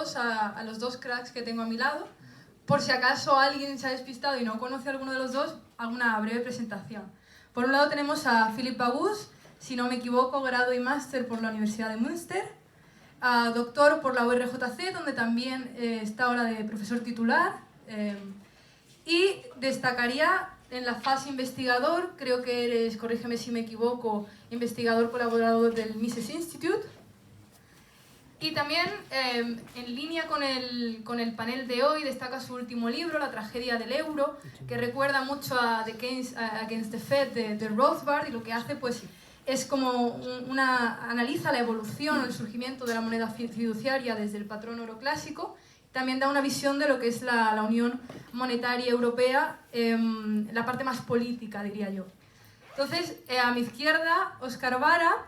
todos a los dos cracks que tengo a mi lado. Por si acaso alguien se ha despistado y no conoce a alguno de los dos, hago una breve presentación. Por un lado tenemos a Philippe Bagús, si no me equivoco, grado y máster por la Universidad de Münster, doctor por la URJC, donde también está ahora de profesor titular, y destacaría en la fase investigador, creo que eres, corrígeme si me equivoco, investigador colaborador del Mises Institute. Y también, en línea con el panel de hoy, destaca su último libro, La tragedia del euro, que recuerda mucho a The Keynes Against the Fed de Rothbard, y lo que hace pues, es como analiza la evolución, el surgimiento de la moneda fiduciaria desde el patrón oro clásico. También da una visión de lo que es la Unión Monetaria Europea, la parte más política, diría yo. Entonces, a mi izquierda, Óscar Vara,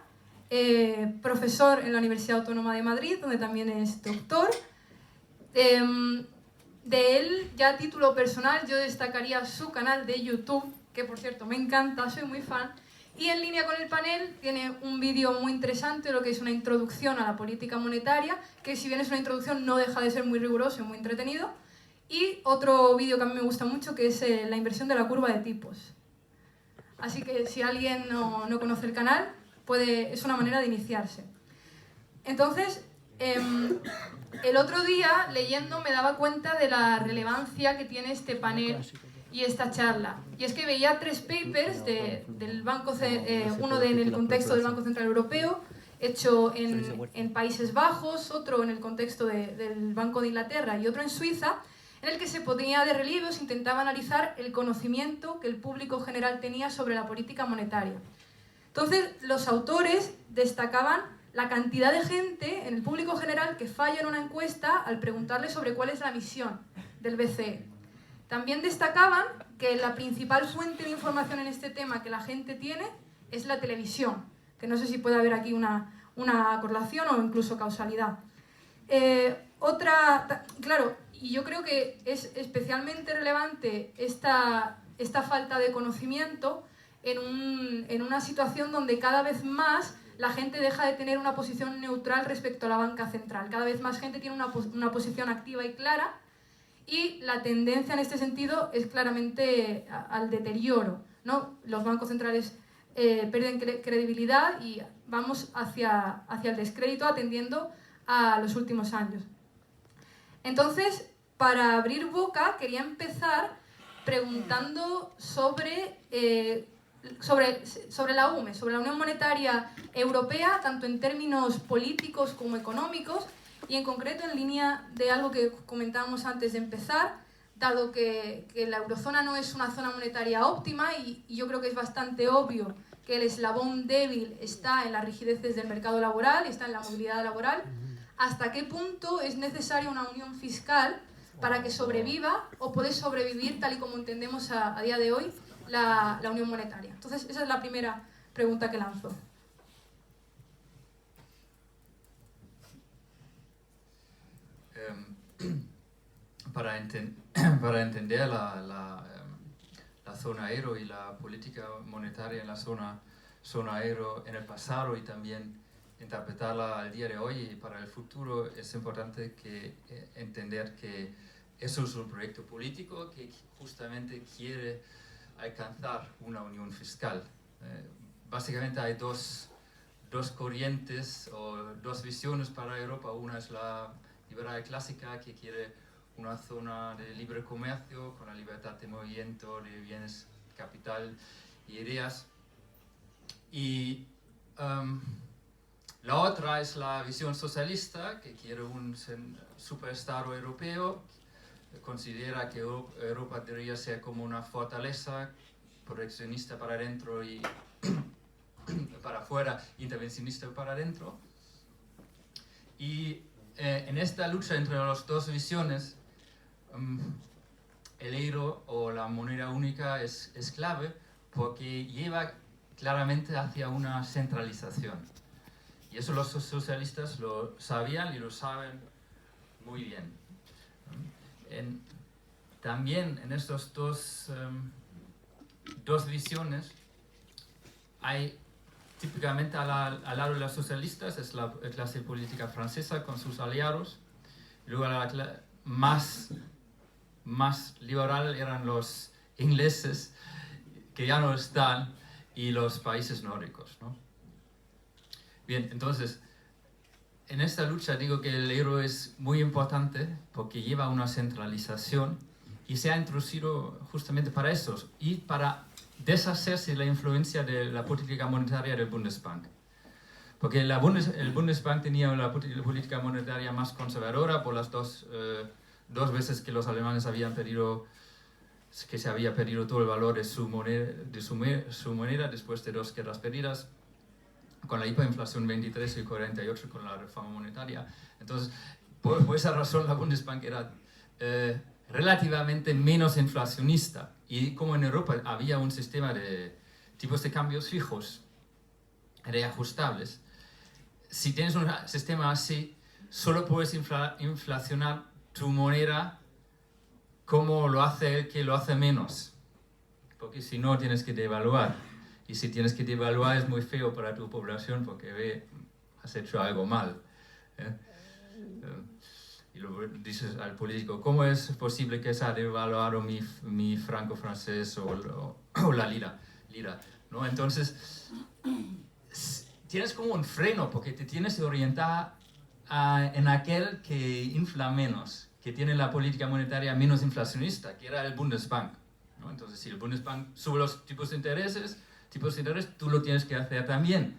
profesor en la Universidad Autónoma de Madrid, donde también es doctor. De él, ya a título personal, yo destacaría su canal de YouTube, que por cierto me encanta, soy muy fan. Y en línea con el panel tiene un vídeo muy interesante, lo que es una introducción a la política monetaria, que si bien es una introducción no deja de ser muy riguroso y muy entretenido. Y otro vídeo que a mí me gusta mucho, que es la inversión de la curva de tipos. Así que si alguien no conoce el canal, es una manera de iniciarse. Entonces, el otro día, leyendo, me daba cuenta de la relevancia que tiene este panel y esta charla. Y es que veía tres papers del uno en el contexto del Banco Central Europeo, hecho en Países Bajos, otro en el contexto del Banco de Inglaterra y otro en Suiza, en el que se ponía de relieve o se intentaba analizar el conocimiento que el público general tenía sobre la política monetaria. Entonces, los autores destacaban la cantidad de gente en el público general que falla en una encuesta al preguntarle sobre cuál es la misión del BCE. También destacaban que la principal fuente de información en este tema que la gente tiene es la televisión, que no sé si puede haber aquí una correlación o incluso causalidad. Claro, y yo creo que es especialmente relevante esta falta de conocimiento en una situación donde cada vez más la gente deja de tener una posición neutral respecto a la banca central. Cada vez más gente tiene una posición activa y clara, y la tendencia en este sentido es claramente al deterioro, ¿no? Los bancos centrales pierden credibilidad y vamos hacia el descrédito atendiendo a los últimos años. Entonces, para abrir boca, quería empezar preguntando sobre la UME, sobre la Unión Monetaria Europea, tanto en términos políticos como económicos, y en concreto en línea de algo que comentábamos antes de empezar, dado que la eurozona no es una zona monetaria óptima, y yo creo que es bastante obvio que el eslabón débil está en las rigideces del mercado laboral, está en la movilidad laboral. ¿Hasta qué punto es necesaria una unión fiscal para que sobreviva o puede sobrevivir, tal y como entendemos a día de hoy, la unión monetaria? Entonces, esa es la primera pregunta que lanzo. Para entender la zona euro y la política monetaria en la zona euro en el pasado y también interpretarla al día de hoy y para el futuro, es importante entender que eso es un proyecto político que justamente quiere alcanzar una unión fiscal. Básicamente hay dos corrientes o dos visiones para Europa. Una es la liberal clásica, que quiere una zona de libre comercio con la libertad de movimiento de bienes, capital y ideas. Y la otra es la visión socialista, que quiere un superestado europeo, considera que Europa debería ser como una fortaleza proteccionista para adentro y para afuera, intervencionista para adentro. Y en esta lucha entre las dos visiones, el euro o la moneda única es clave, porque lleva claramente hacia una centralización. Y eso los socialistas lo sabían y lo saben muy bien. También en estas dos visiones hay típicamente al lado de los socialistas es la clase política francesa con sus aliados, Luego más liberal eran los ingleses, que ya no están, y los países nórdicos, ¿no? Bien, entonces, en esta lucha digo que el euro es muy importante porque lleva una centralización y se ha introducido justamente para eso y para deshacerse de la influencia de la política monetaria del Bundesbank. Porque el Bundesbank tenía la política monetaria más conservadora por las dos veces que los alemanes habían pedido, que se había perdido todo el valor de su moneda después de 2 guerras perdidas, con la hiperinflación 23 y 48 con la reforma monetaria. Entonces, por esa razón la Bundesbank era relativamente menos inflacionista. Y como en Europa había un sistema de tipos de cambios fijos, reajustables, si tienes un sistema así, solo puedes inflacionar tu moneda como lo hace el que lo hace menos. Porque si no, tienes que devaluar. Y si tienes que devaluar es muy feo para tu población porque has hecho algo mal. Y luego dices al político, ¿cómo es posible que se ha devaluado mi franco francés o la lira? ¿No? Entonces, tienes como un freno porque te tienes que orientar en aquel que infla menos, que tiene la política monetaria menos inflacionista, que era el Bundesbank, ¿no? Entonces, si el Bundesbank sube los tipos de interés, tú lo tienes que hacer también.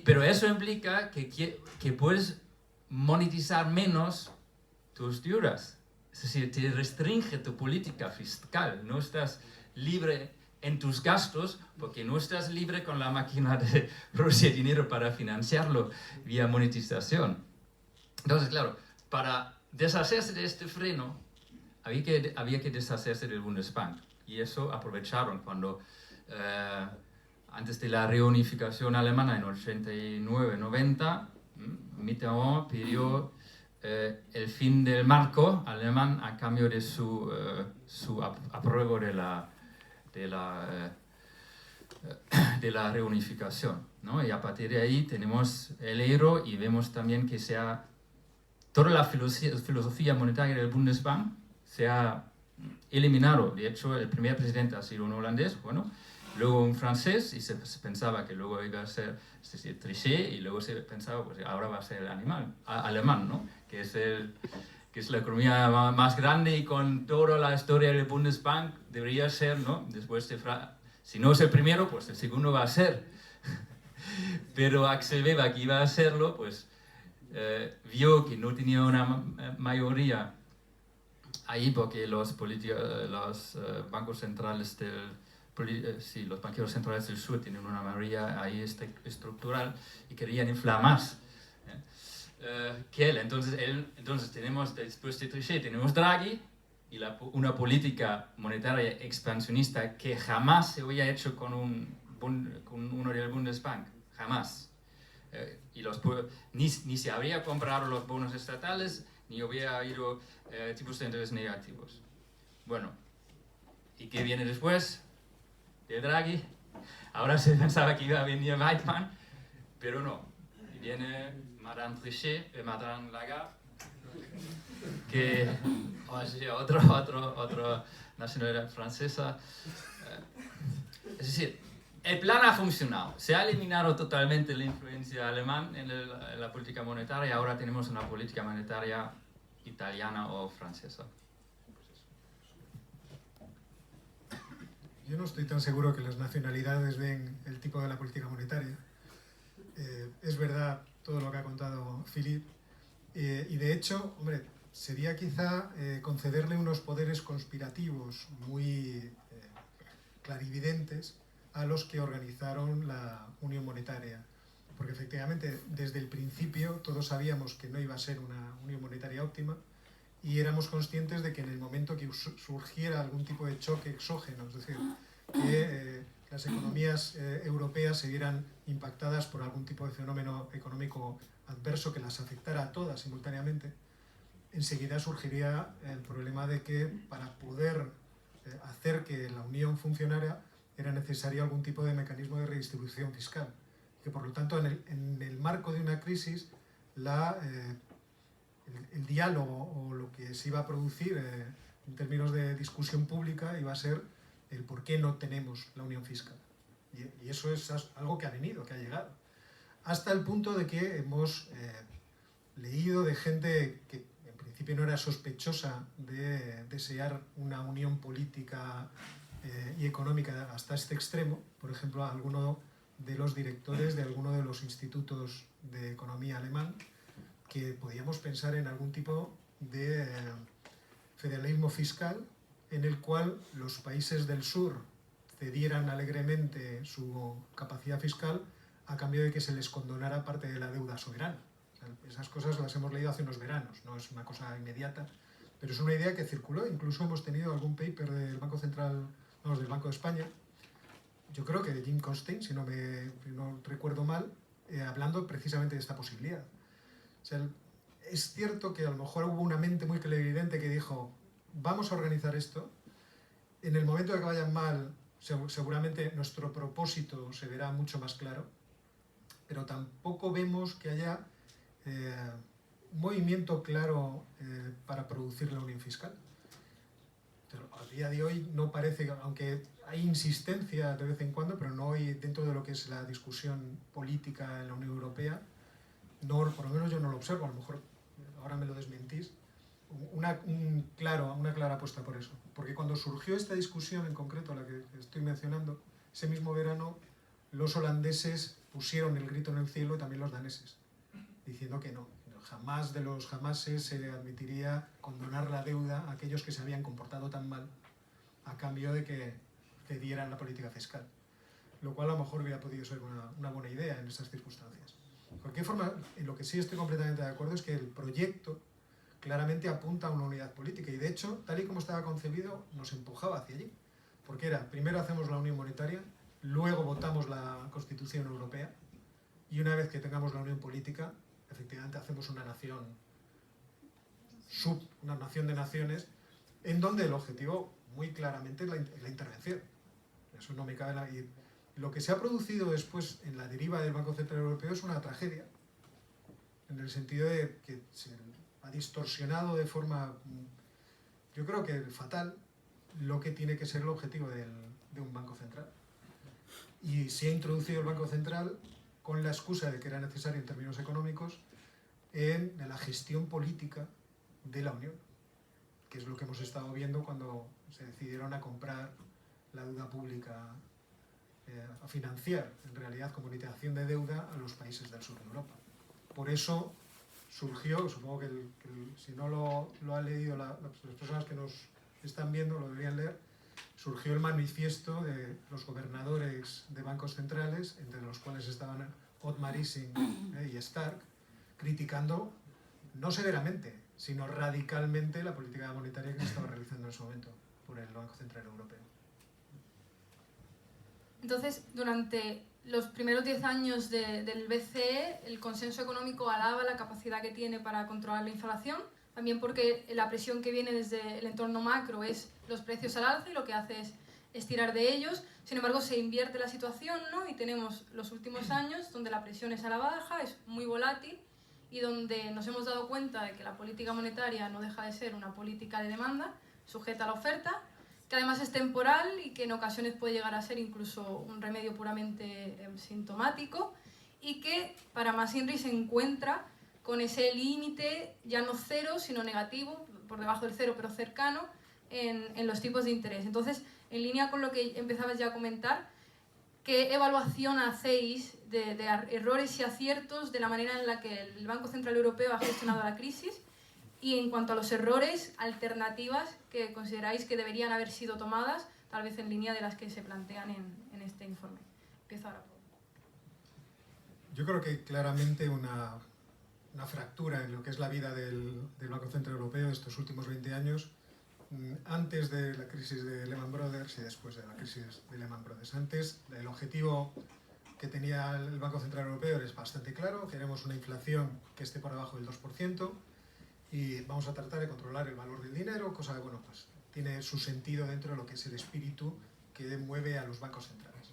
Pero eso implica que puedes monetizar menos tus deudas. Es decir, te restringe tu política fiscal. No estás libre en tus gastos porque no estás libre con la máquina de producir dinero para financiarlo vía monetización. Entonces, claro, para deshacerse de este freno había que deshacerse del Bundesbank. Y eso aprovecharon cuando antes de la reunificación alemana en 89-90, Mitterrand pidió el fin del marco alemán a cambio de su apruebo de la reunificación, ¿no? Y a partir de ahí tenemos el euro y vemos también que toda la filosofía monetaria del Bundesbank se ha eliminado. De hecho, el primer presidente ha sido un holandés, luego un francés, y se pensaba que luego iba a ser Trichet, y luego se pensaba, pues ahora va a ser alemán, ¿no? que es la economía más grande y con toda la historia del Bundesbank debería ser, ¿no? Después si no es el primero, pues el segundo va a ser. Pero Axel Weber, que iba a hacerlo, pues vio que no tenía una mayoría ahí porque los bancos centrales los banqueros centrales del sur tienen una mayoría ahí estructural y querían inflar más que él. Entonces tenemos, después de Trichet, tenemos Draghi y una política monetaria expansionista que jamás se había hecho con uno del Bundesbank, jamás. Ni se habría comprado los bonos estatales, ni hubiera habido tipos de interés negativos. Bueno, ¿y qué viene después de Draghi? Ahora se pensaba que iba a venir Weidmann, pero no. Y viene Madame Trichet, Madame Lagarde, que otra nacionalidad francesa. Es decir, el plan ha funcionado. Se ha eliminado totalmente la influencia alemana en la política monetaria y ahora tenemos una política monetaria italiana o francesa. Yo no estoy tan seguro que las nacionalidades den el tipo de la política monetaria. Es verdad todo lo que ha contado Philippe. Y de hecho, hombre, sería quizá concederle unos poderes conspirativos muy clarividentes a los que organizaron la Unión Monetaria. Porque efectivamente, desde el principio, todos sabíamos que no iba a ser una unión monetaria óptima y éramos conscientes de que en el momento que surgiera algún tipo de choque exógeno, es decir, que las economías europeas se vieran impactadas por algún tipo de fenómeno económico adverso que las afectara a todas simultáneamente, enseguida surgiría el problema de que para poder hacer que la unión funcionara era necesario algún tipo de mecanismo de redistribución fiscal. Que por lo tanto, en el marco de una crisis, el diálogo o lo que se iba a producir en términos de discusión pública iba a ser el por qué no tenemos la unión fiscal. Y eso es algo que ha venido, que ha llegado. Hasta el punto de que hemos leído de gente que en principio no era sospechosa de desear una unión política y económica hasta este extremo. Por ejemplo, alguno de los directores de alguno de los institutos de economía alemán, que podíamos pensar en algún tipo de federalismo fiscal en el cual los países del sur cedieran alegremente su capacidad fiscal a cambio de que se les condonara parte de la deuda soberana. O sea, esas cosas las hemos leído hace unos veranos, no es una cosa inmediata, pero es una idea que circuló. Incluso hemos tenido algún paper del Banco Central, vamos, del Banco de España, yo creo que de Jim Constein, si no recuerdo mal, hablando precisamente de esta posibilidad. O sea, es cierto que a lo mejor hubo una mente muy clarividente que dijo, vamos a organizar esto, en el momento de que vayan mal, seguramente nuestro propósito se verá mucho más claro, pero tampoco vemos que haya un movimiento claro para producir la unión fiscal. Pero a día de hoy no parece, aunque hay insistencia de vez en cuando, pero no hay dentro de lo que es la discusión política en la Unión Europea, no, por lo menos yo no lo observo, a lo mejor ahora me lo desmentís, una clara apuesta por eso. Porque cuando surgió esta discusión en concreto, la que estoy mencionando, ese mismo verano los holandeses pusieron el grito en el cielo y también los daneses, diciendo que no, jamás de los jamases se admitiría condonar la deuda a aquellos que se habían comportado tan mal a cambio de que cedieran la política fiscal. Lo cual a lo mejor hubiera podido ser una buena idea en estas circunstancias. De cualquier forma, en lo que sí estoy completamente de acuerdo es que el proyecto claramente apunta a una unidad política y de hecho, tal y como estaba concebido, nos empujaba hacia allí. Porque era, primero hacemos la unión monetaria, luego votamos la Constitución Europea y una vez que tengamos la unión política, efectivamente hacemos una nación una nación de naciones en donde el objetivo muy claramente es la intervención. Eso no me cabe la... Y lo que se ha producido después en la deriva del Banco Central Europeo es una tragedia, en el sentido de que se ha distorsionado de forma, yo creo que fatal, lo que tiene que ser el objetivo de un Banco Central. Y se ha introducido el Banco Central con la excusa de que era necesario en términos económicos en la gestión política de la Unión, que es lo que hemos estado viendo cuando se decidieron a comprar la deuda pública, a financiar en realidad como liquidación de deuda a los países del sur de Europa. Por eso surgió, supongo que si no lo han leído las personas que nos están viendo, lo deberían leer, surgió el manifiesto de los gobernadores de bancos centrales, entre los cuales estaban Otmar Issing y Stark, criticando no severamente, sino radicalmente la política monetaria que se estaba realizando en ese momento por el Banco Central Europeo. Entonces, durante los primeros 10 años del BCE, el consenso económico alaba la capacidad que tiene para controlar la inflación, también porque la presión que viene desde el entorno macro es los precios al alza y lo que hace es estirar de ellos. Sin embargo, se invierte la situación, ¿no? Y tenemos los últimos años donde la presión es a la baja, es muy volátil y donde nos hemos dado cuenta de que la política monetaria no deja de ser una política de demanda sujeta a la oferta, que además es temporal y que en ocasiones puede llegar a ser incluso un remedio puramente sintomático y que para más Inri se encuentra con ese límite ya no cero sino negativo, por debajo del cero pero cercano, en los tipos de interés. Entonces, en línea con lo que empezabas ya a comentar, ¿qué evaluación hacéis de errores y aciertos de la manera en la que el Banco Central Europeo ha gestionado la crisis? Y en cuanto a los errores, alternativas que consideráis que deberían haber sido tomadas, tal vez en línea de las que se plantean en este informe. Empiezo ahora. Yo creo que claramente una fractura en lo que es la vida del Banco Central Europeo estos últimos 20 años, antes de la crisis de Lehman Brothers y después de la crisis de Lehman Brothers. Antes, el objetivo que tenía el Banco Central Europeo es bastante claro: queremos una inflación que esté por debajo del 2%, y vamos a tratar de controlar el valor del dinero, cosa que, bueno, pues tiene su sentido dentro de lo que es el espíritu que mueve a los bancos centrales.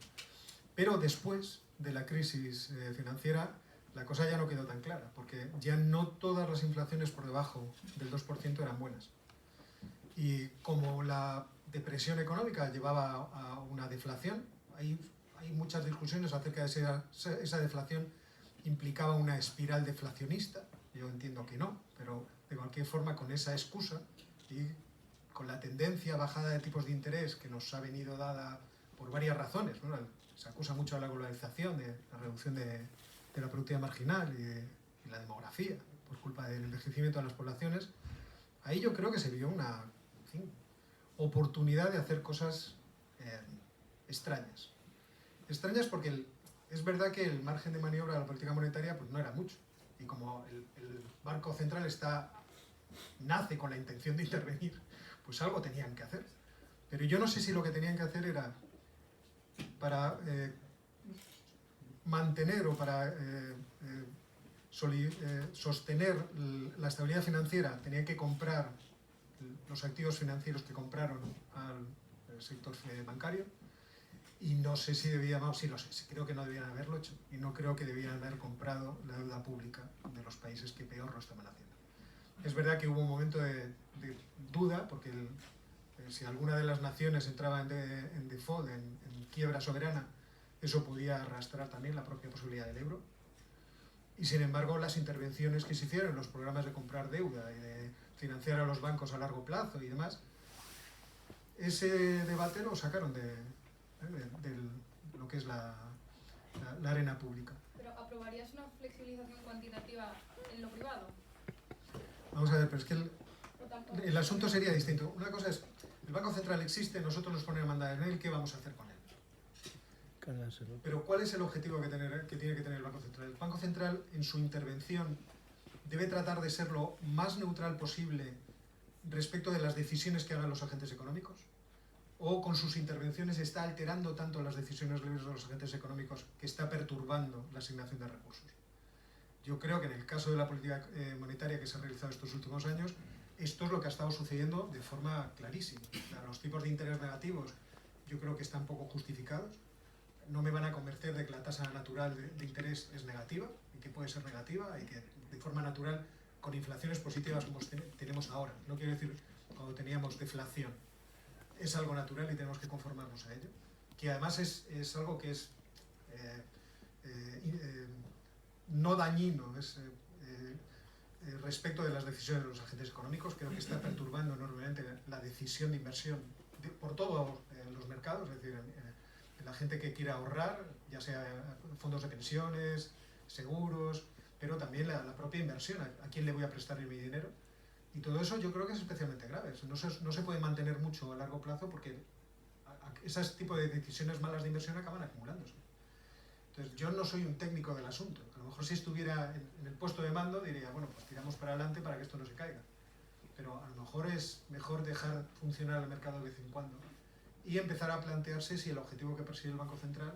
Pero después de la crisis financiera, la cosa ya no quedó tan clara, porque ya no todas las inflaciones por debajo del 2% eran buenas. Y como la depresión económica llevaba a una deflación, hay muchas discusiones acerca de si esa deflación implicaba una espiral deflacionista. Yo entiendo que no, pero de cualquier forma, con esa excusa y con la tendencia a bajada de tipos de interés que nos ha venido dada por varias razones, ¿no? Se acusa mucho a la globalización, de la reducción de la productividad marginal y la demografía, por culpa del envejecimiento de las poblaciones. Ahí yo creo que se vio una oportunidad de hacer cosas extrañas. Extrañas porque es verdad que el margen de maniobra de la política monetaria pues no era mucho. Y como el Banco Central nace con la intención de intervenir, pues algo tenían que hacer. Pero yo no sé si lo que tenían que hacer era para mantener o para sostener la estabilidad financiera, tenían que comprar los activos financieros que compraron al sector bancario, y no sé si debíamos, sí lo sé, creo que no debían haberlo hecho, y no creo que debían haber comprado la deuda pública de los países que peor lo estaban haciendo. Es verdad que hubo un momento de duda, porque si alguna de las naciones entraba en default, en quiebra soberana, eso podía arrastrar también la propia posibilidad del euro. Y sin embargo, las intervenciones que se hicieron, los programas de comprar deuda y de financiar a los bancos a largo plazo y demás, ese debate lo sacaron de lo que es la arena pública. ¿Pero aprobarías una flexibilización cuantitativa en lo privado? Vamos a ver, pero es que el asunto sería distinto. Una cosa es, el Banco Central existe, nosotros nos ponemos a mandar en él, ¿qué vamos a hacer con él? Pero ¿cuál es el objetivo que tiene que tener el Banco Central? El Banco Central, en su intervención, debe tratar de ser lo más neutral posible respecto de las decisiones que hagan los agentes económicos, o con sus intervenciones está alterando tanto las decisiones libres de los agentes económicos que está perturbando la asignación de recursos. Yo creo que en el caso de la política monetaria que se ha realizado estos últimos años, esto es lo que ha estado sucediendo de forma clarísima. O sea, los tipos de interés negativos yo creo que están poco justificados. No me van a convencer de que la tasa natural de interés es negativa, y que puede ser negativa, y que de forma natural, con inflaciones positivas como tenemos ahora, no quiero decir cuando teníamos deflación, es algo natural y tenemos que conformarnos a ello, que además es algo que es no dañino, respecto de las decisiones de los agentes económicos. Creo que está perturbando enormemente la decisión de inversión por todos los mercados, es decir, en la gente que quiera ahorrar, ya sea fondos de pensiones, seguros, pero también la propia inversión, a quién le voy a prestar mi dinero. Y todo eso yo creo que es especialmente grave. No se puede mantener mucho a largo plazo, porque esos tipos de decisiones malas de inversión acaban acumulándose. Entonces, yo no soy un técnico del asunto. A lo mejor si estuviera en el puesto de mando diría, bueno, pues tiramos para adelante para que esto no se caiga. Pero a lo mejor es mejor dejar funcionar el mercado de vez en cuando y empezar a plantearse si el objetivo que persigue el Banco Central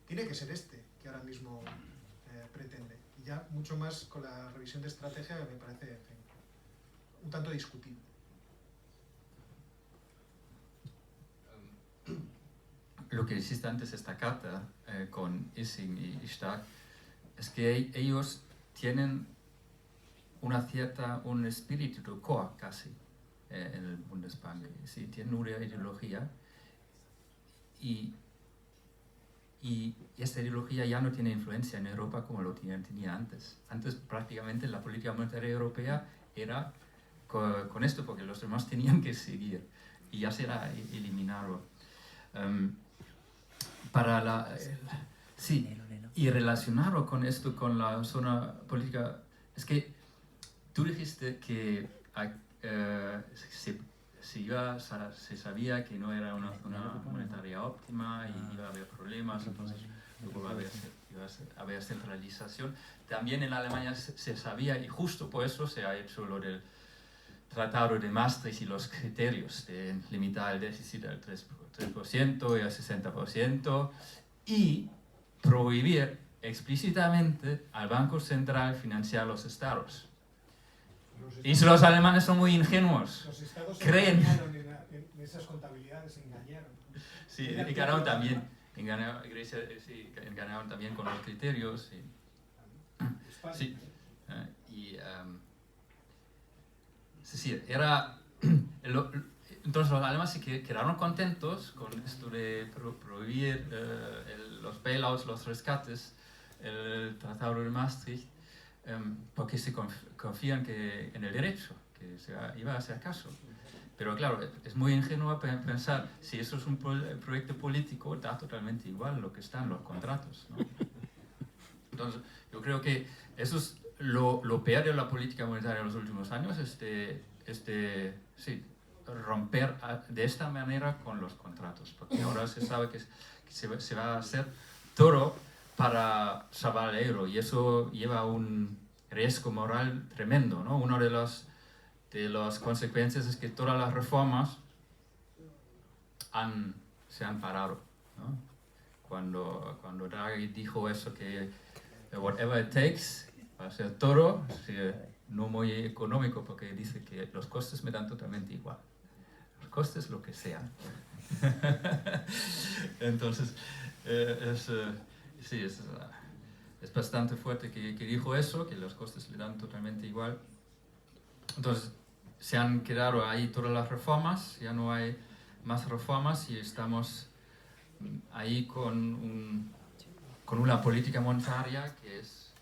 tiene que ser este que ahora mismo pretende. Y ya mucho más con la revisión de estrategia, que me parece, en fin, un tanto discutible. Lo que hiciste antes, esta carta con Ising y Stark, es que ellos tienen un espíritu de core casi en el Bundesbank. Sí, tienen una ideología y esta ideología ya no tiene influencia en Europa como lo tenía antes. Antes prácticamente la política monetaria europea era con esto, porque los demás tenían que seguir, y ya será eliminado. Sí, y relacionarlo con esto, con la zona política, es que tú dijiste que se sabía que no era una zona monetaria óptima y iba a haber problemas, entonces luego iba a haber centralización. También en Alemania se sabía, y justo por eso se ha hecho lo del Tratado de Maastricht y los criterios de limitar el déficit al 3% y al 60%, y prohibir explícitamente al Banco Central financiar los estados. Y los alemanes son muy ingenuos. Los estados creen en esas contabilidades, engañaron. Sí, engañaron también. Engañaron también con los criterios. Sí. Sí. Sí, era... Entonces los alemanes se quedaron contentos con esto de prohibir los bailouts, los rescates, el Tratado de Maastricht, porque se confían en el derecho, que iba a hacer caso. Pero claro, es muy ingenuo pensar, si eso es un proyecto político, da totalmente igual lo que está en los contratos, ¿no? Entonces, yo creo que eso es lo peor de la política monetaria en los últimos años, sí, romper de esta manera con los contratos, porque ahora se sabe que se va a hacer todo para salvar el euro, y eso lleva un riesgo moral tremendo, ¿no? Una de las consecuencias es que todas las reformas se han parado, ¿no? Cuando Draghi dijo eso, que whatever it takes, va a ser todo, no muy económico, porque dice que los costes me dan totalmente igual. Los costes lo que sean. Entonces, sí, es bastante fuerte que dijo eso, que los costes le dan totalmente igual. Entonces, se han quedado ahí todas las reformas, ya no hay más reformas y estamos ahí con una política monetaria que es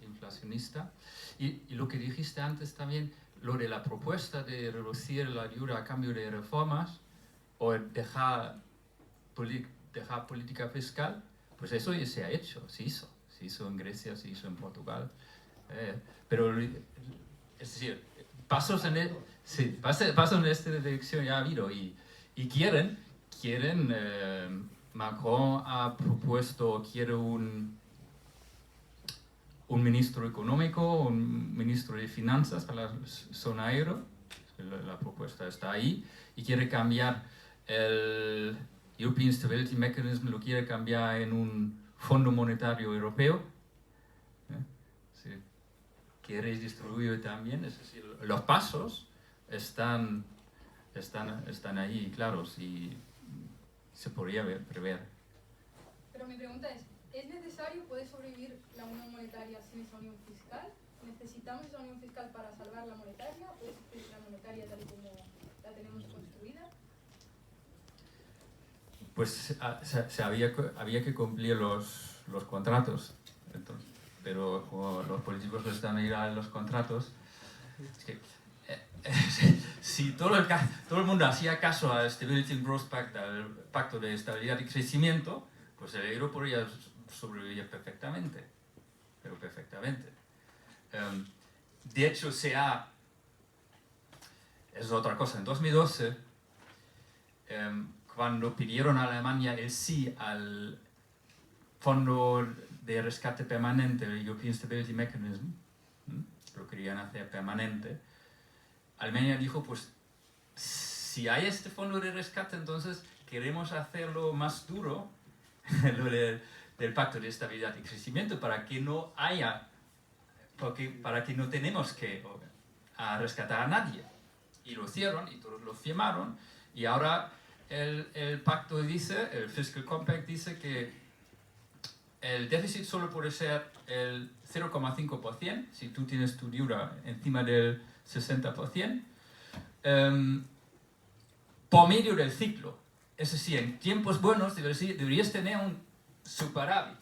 inflacionista. Y lo que dijiste antes también, lo de la propuesta de reducir la deuda a cambio de reformas o dejar política fiscal, pues eso ya se ha hecho, se hizo en Grecia, se hizo en Portugal, pero es decir, pasos en esta dirección ya ha habido y quieren Macron ha propuesto, quiere un ministro económico, un ministro de finanzas para la zona euro, la propuesta está ahí, y quiere cambiar el European Stability Mechanism, lo quiere cambiar en un Fondo Monetario Europeo, sí, que redistribuye también, es decir, los pasos están ahí claros y se podría prever. Pero mi pregunta ¿es necesario poder sobrevivir la unión monetaria sin esa unión fiscal? ¿Necesitamos esa unión fiscal para salvar la monetaria? ¿Puede existir la monetaria tal y como la tenemos construida? Pues había que cumplir los contratos, entonces, pero como los políticos no están ahí a los contratos, es que si todo el mundo hacía caso al Stability and Growth Pact, al Pacto de Estabilidad y Crecimiento, pues el euro podría sobrevivir perfectamente, pero perfectamente. De hecho, es otra cosa. En 2012, cuando pidieron a Alemania el sí al Fondo de Rescate Permanente, el European Stability Mechanism, lo querían hacer permanente, Alemania dijo, pues, si hay este fondo de rescate, entonces queremos hacerlo más duro, lo del Pacto de Estabilidad y Crecimiento, para que no tenemos que rescatar a nadie. Y lo hicieron, y todos lo firmaron, y ahora el pacto dice, el Fiscal Compact dice que el déficit solo puede ser el 0,5% si tú tienes tu deuda encima del 60%, por medio del ciclo. Es decir, en tiempos buenos deberías tener un superávit.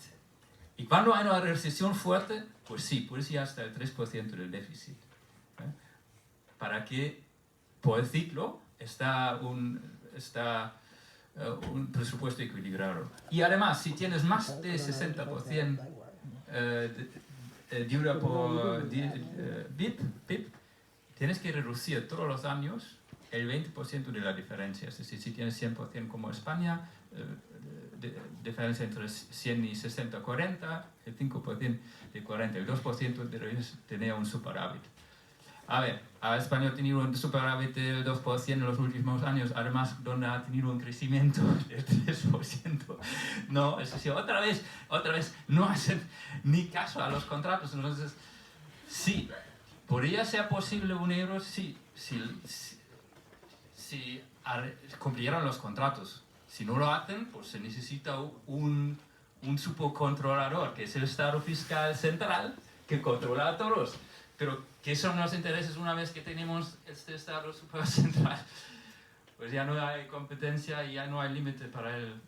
Y cuando hay una recesión fuerte, pues sí, puedes ir hasta el 3% del déficit. Para que por el ciclo está un presupuesto equilibrado. Y además, si tienes más de 60% deuda por BIP, tienes que reducir todos los años el 20% de la diferencia. Es decir, si tienes 100% como España, diferencia entre 100 y 60, 40, el 5% de 40, el 2% deberías tener un superávit. A ver, España ha tenido un superávit del 2% en los últimos años, además donde ha tenido un crecimiento del 3%. No, es decir, otra vez, no hacen ni caso a los contratos. Entonces, sí, podría ser posible un euro si cumplieran los contratos. Si no lo hacen, pues se necesita un supercontrolador, que es el Estado Fiscal Central, que controla a todos. Pero, ¿qué son los intereses una vez que tenemos este Estado supercentral? Pues ya no hay competencia y ya no hay límite para él.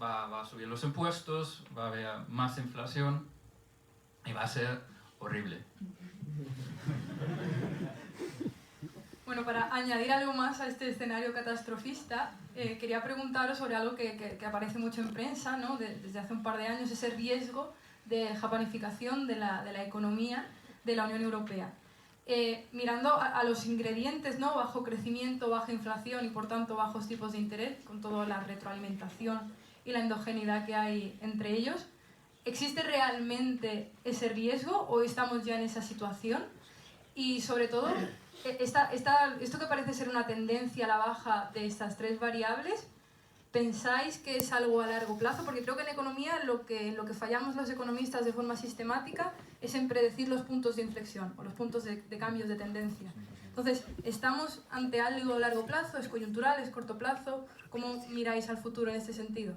Va a subir los impuestos, va a haber más inflación y va a ser horrible. Bueno, para añadir algo más a este escenario catastrofista, quería preguntaros sobre algo que aparece mucho en prensa, ¿no? Desde hace un par de años, ese riesgo de japanificación de la economía de la Unión Europea. Mirando a los ingredientes, ¿no? Bajo crecimiento, baja inflación y por tanto bajos tipos de interés, con toda la retroalimentación y la endogeneidad que hay entre ellos, ¿existe realmente ese riesgo o estamos ya en esa situación? Y sobre todo, esto que parece ser una tendencia a la baja de estas tres variables, ¿pensáis que es algo a largo plazo? Porque creo que en economía lo que fallamos los economistas de forma sistemática es en predecir los puntos de inflexión o los puntos de cambios de tendencia. Entonces, ¿estamos ante algo a largo plazo? ¿Es coyuntural? ¿Es corto plazo? ¿Cómo miráis al futuro en este sentido?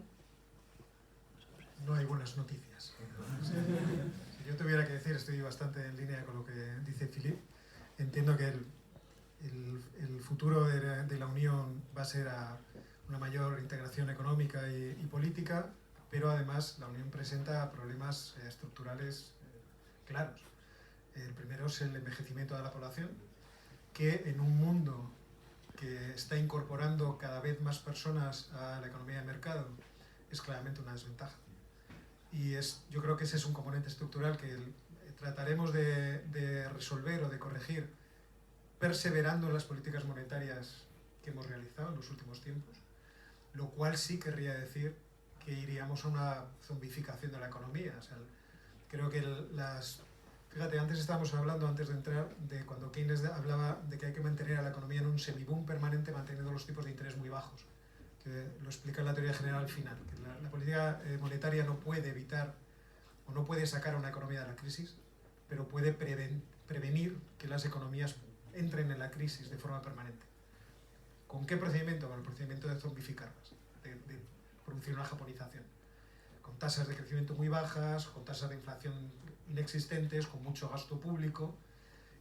No hay buenas noticias. Si yo tuviera que decir, estoy bastante en línea con lo que dice Philippe. Entiendo que el futuro de la Unión va a ser a una mayor integración económica y política, pero además la Unión presenta problemas estructurales claros. El primero es el envejecimiento de la población, que en un mundo que está incorporando cada vez más personas a la economía de mercado es claramente una desventaja. Y yo creo que ese es un componente estructural que trataremos de resolver o de corregir perseverando en las políticas monetarias que hemos realizado en los últimos tiempos, lo cual sí querría decir que iríamos a una zombificación de la economía. O sea, creo que fíjate, antes estábamos hablando, antes de entrar, de cuando Keynes hablaba de que hay que mantener a la economía en un semiboom permanente manteniendo los tipos de interés muy bajos, que lo explica en la teoría general al final, que la política monetaria no puede evitar o no puede sacar a una economía de la crisis, pero puede prevenir que las economías entren en la crisis de forma permanente. ¿Con qué procedimiento? Con el procedimiento de zombificarlas, de producir una japonización, con tasas de crecimiento muy bajas, con tasas de inflación inexistentes, con mucho gasto público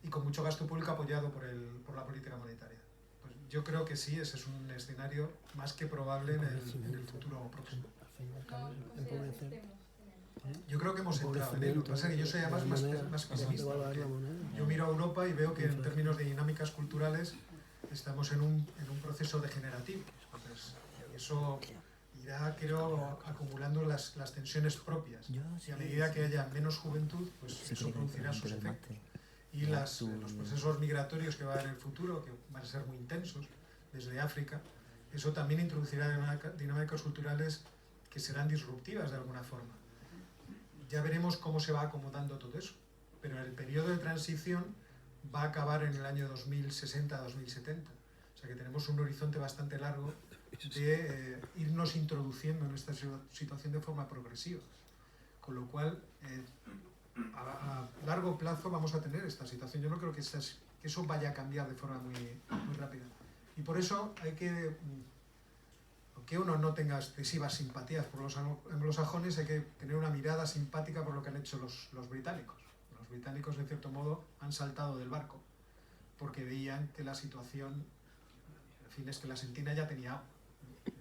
y con mucho gasto público apoyado por la política monetaria. Pues yo creo que sí, ese es un escenario más que probable en el futuro próximo. Yo creo que hemos entrado en él. Lo que pasa es que yo soy además más pesimista. Yo miro a Europa y veo que en términos de dinámicas culturales estamos en un proceso degenerativo. Entonces, eso irá, creo, acumulando las tensiones propias. Y a medida que haya menos juventud, pues eso producirá sus efectos. Y los procesos migratorios que va a haber en el futuro, que van a ser muy intensos, desde África, eso también introducirá dinámicas culturales que serán disruptivas de alguna forma. Ya veremos cómo se va acomodando todo eso, pero el periodo de transición va a acabar en el año 2060-2070. O sea que tenemos un horizonte bastante largo de irnos introduciendo en esta situación de forma progresiva. Con lo cual, a largo plazo vamos a tener esta situación. Yo no creo que eso vaya a cambiar de forma muy rápida. Y por eso hay que, aunque uno no tenga excesivas simpatías por los anglosajones, hay que tener una mirada simpática por lo que han hecho los británicos. Los británicos, de cierto modo, han saltado del barco porque veían que la situación, en fin, es que la Argentina ya tenía agua.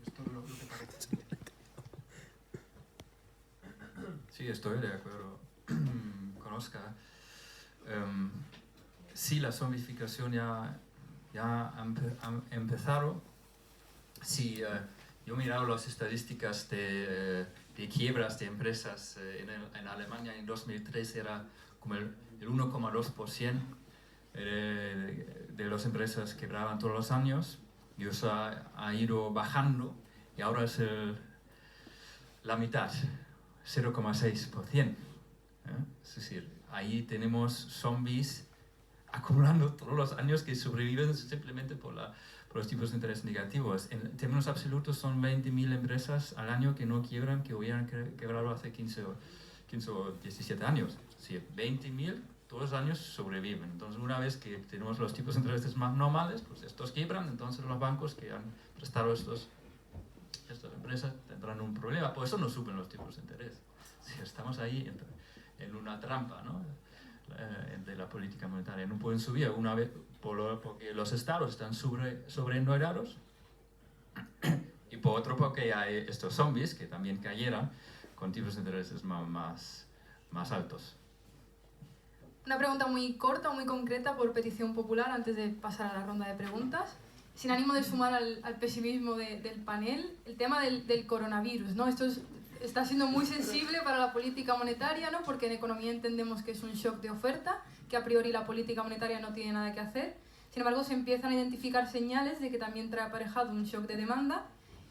Esto es lo que parece. Sí, estoy de acuerdo con Oscar. Sí, la zombificación ya ha empezado. Sí, yo he mirado las estadísticas de quiebras de empresas en Alemania en 2003, era como el 1,2% de las empresas quebraban todos los años, y eso ha ido bajando y ahora es la mitad, 0,6%. Es decir, ahí tenemos zombies acumulando todos los años que sobreviven simplemente por los tipos de interés negativos. En términos absolutos son 20.000 empresas al año que no quiebran, que hubieran quebrado hace 15 o 17 años. Es decir, 20.000 todos los años sobreviven. Entonces, una vez que tenemos los tipos de intereses más normales, pues estos quiebran, entonces los bancos que han prestado estas empresas tendrán un problema. Por eso no suben los tipos de interés. estamos ahí en una trampa, ¿no? De la política monetaria. No pueden subir una vez porque los estados están sobreendeudados y por otro porque hay estos zombies que también cayeran con tipos de intereses más altos. Una pregunta muy corta, muy concreta, por petición popular, antes de pasar a la ronda de preguntas. Sin ánimo de sumar al pesimismo del panel, el tema del coronavirus, ¿no? Esto está siendo muy sensible para la política monetaria, ¿no? Porque en economía entendemos que es un shock de oferta, que a priori la política monetaria no tiene nada que hacer. Sin embargo, se empiezan a identificar señales de que también trae aparejado un shock de demanda,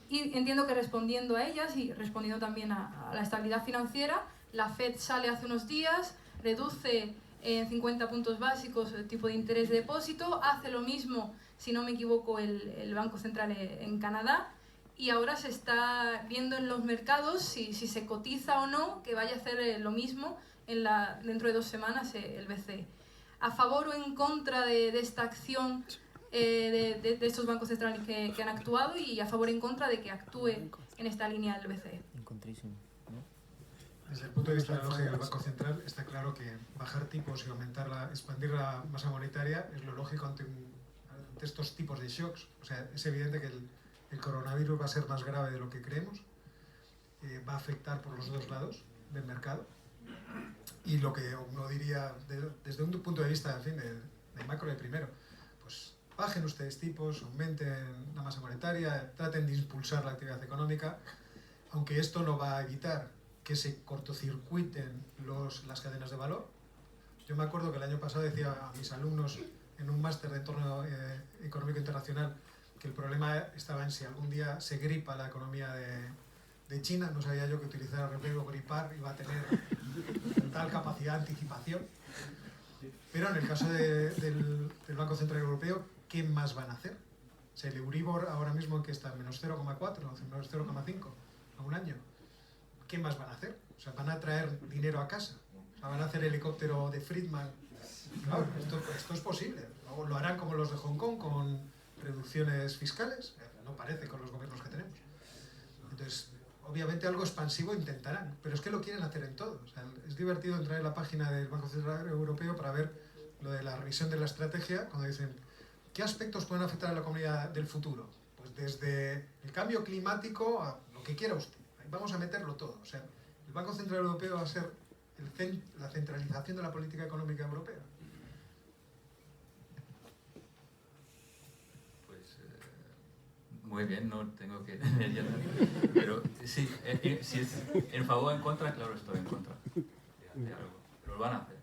y entiendo que respondiendo a ellas y respondiendo también a la estabilidad financiera, la FED sale hace unos días, reduce en 50 puntos básicos el tipo de interés de depósito, hace lo mismo, si no me equivoco, el Banco Central en Canadá, y ahora se está viendo en los mercados si se cotiza o no que vaya a hacer lo mismo dentro de 2 semanas el BCE. ¿A favor o en contra de esta acción de estos bancos centrales que han actuado, y a favor o en contra de que actúe en esta línea el BCE? Desde el punto de vista de la lógica del Banco Central, está claro que bajar tipos y expandir la masa monetaria es lo lógico ante estos tipos de shocks. O sea, es evidente que el coronavirus va a ser más grave de lo que creemos, va a afectar por los dos lados del mercado, y lo que uno diría desde un punto de vista, en fin, de macro de primero, pues bajen ustedes tipos, aumenten la masa monetaria, traten de impulsar la actividad económica, aunque esto no va a evitar que se cortocircuiten las cadenas de valor. Yo me acuerdo que el año pasado decía a mis alumnos en un máster de entorno económico internacional que el problema estaba en si algún día se gripa la economía de China. No sabía yo que utilizar el verbo gripar iba a tener tal capacidad de anticipación. Pero en el caso del Banco Central Europeo, ¿qué más van a hacer? O sea, el Euribor ahora mismo que está en menos 0,4, menos 0,5 a un año. ¿Qué más van a hacer? O sea, ¿van a traer dinero a casa? O sea, ¿van a hacer helicóptero de Friedman? Claro, esto es posible. O lo harán como los de Hong Kong, con reducciones fiscales. No parece con los gobiernos que tenemos. Entonces, obviamente algo expansivo intentarán, pero es que lo quieren hacer en todo. O sea, es divertido entrar en la página del Banco Central Europeo para ver lo de la revisión de la estrategia, cuando dicen, ¿qué aspectos pueden afectar a la economía del futuro? Pues desde el cambio climático a lo que quiera usted. Vamos a meterlo todo. O sea, el Banco Central Europeo va a ser la centralización de la política económica europea. Pues muy bien, no tengo que tener ya. Pero sí, si es en favor o en contra, claro, estoy en contra de algo. Pero lo van a hacer.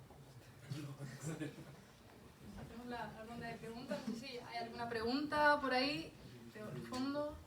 Hacemos la ronda de preguntas. No sé si hay alguna pregunta por ahí, de fondo.